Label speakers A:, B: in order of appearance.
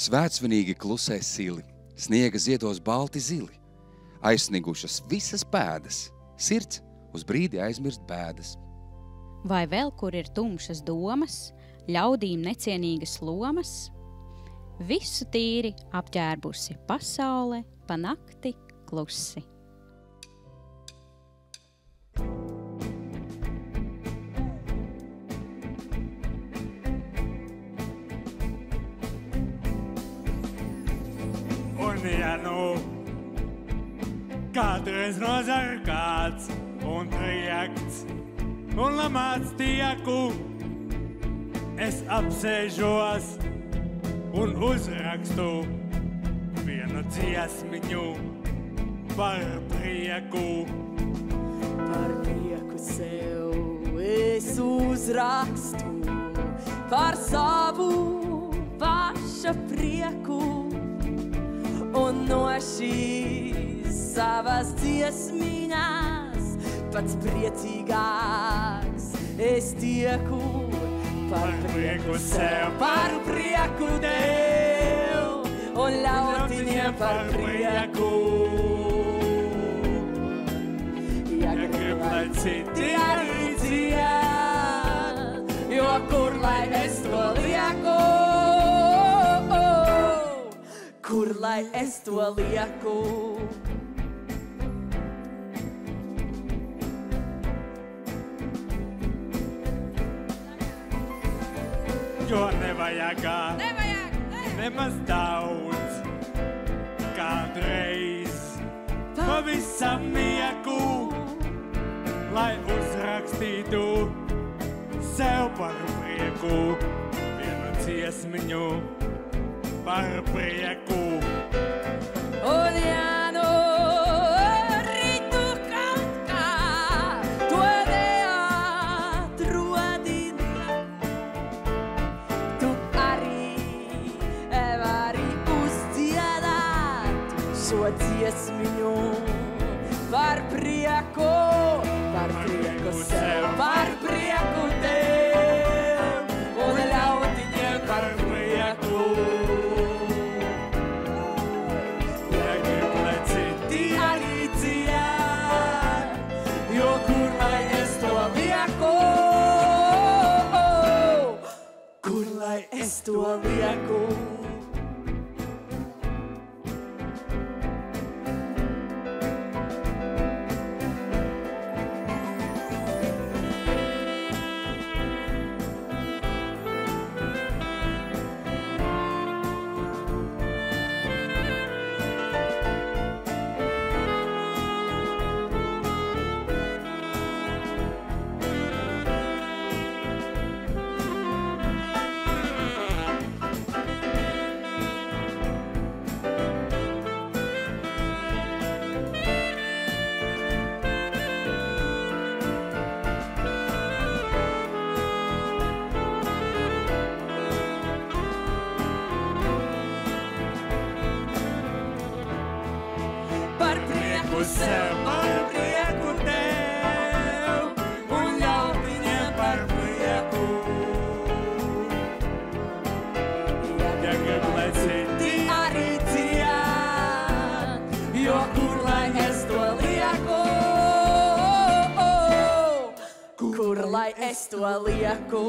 A: Svētsvinīgi klusē sili, sniega ziedos balti zili, aizsnigušas visas pēdas, sirds uz brīdi aizmirst bēdas.
B: Vai vēl kur ir tumšas domas, ļaudīm necienīgas lomas? Visu tīri apģērbusi pasaule, pa nakti klusi.
C: Un ja nu kādreiz nozar kāds un triekts un lamāts tieku, es apsēžos un uzrakstu vienu dziesmiņu par prieku.
D: Par prieku sev es uzrakstu, par savu paša prieku. Un no šīs savas dziesmiņas pats priecīgāks es tieku. Par prieku sev, par prieku Tev un ļautiņiem par prieku. Ja grib, lai citi arī dzied, jo kur lai es to lieku? Kur lai es to lieku?
C: Jo nevajag nemaz daudz, kādreiz pavisam mieku, lai uzrakstītu sev par prieku vienu dziesmiņu par prieku.
D: Un ja nu rītu kaut kā to neatrodi, tu arī vari uzdziedāt šo dziesmiņu par prieku sev, par prieku Tev un ļautiņiem par prieku. Es to lieku. Sev par prieku Tev un ļautiņiem par prieku. Ja grib, lai citi arī dzied, jo kur lai es to lieku? Kur lai es to lieku?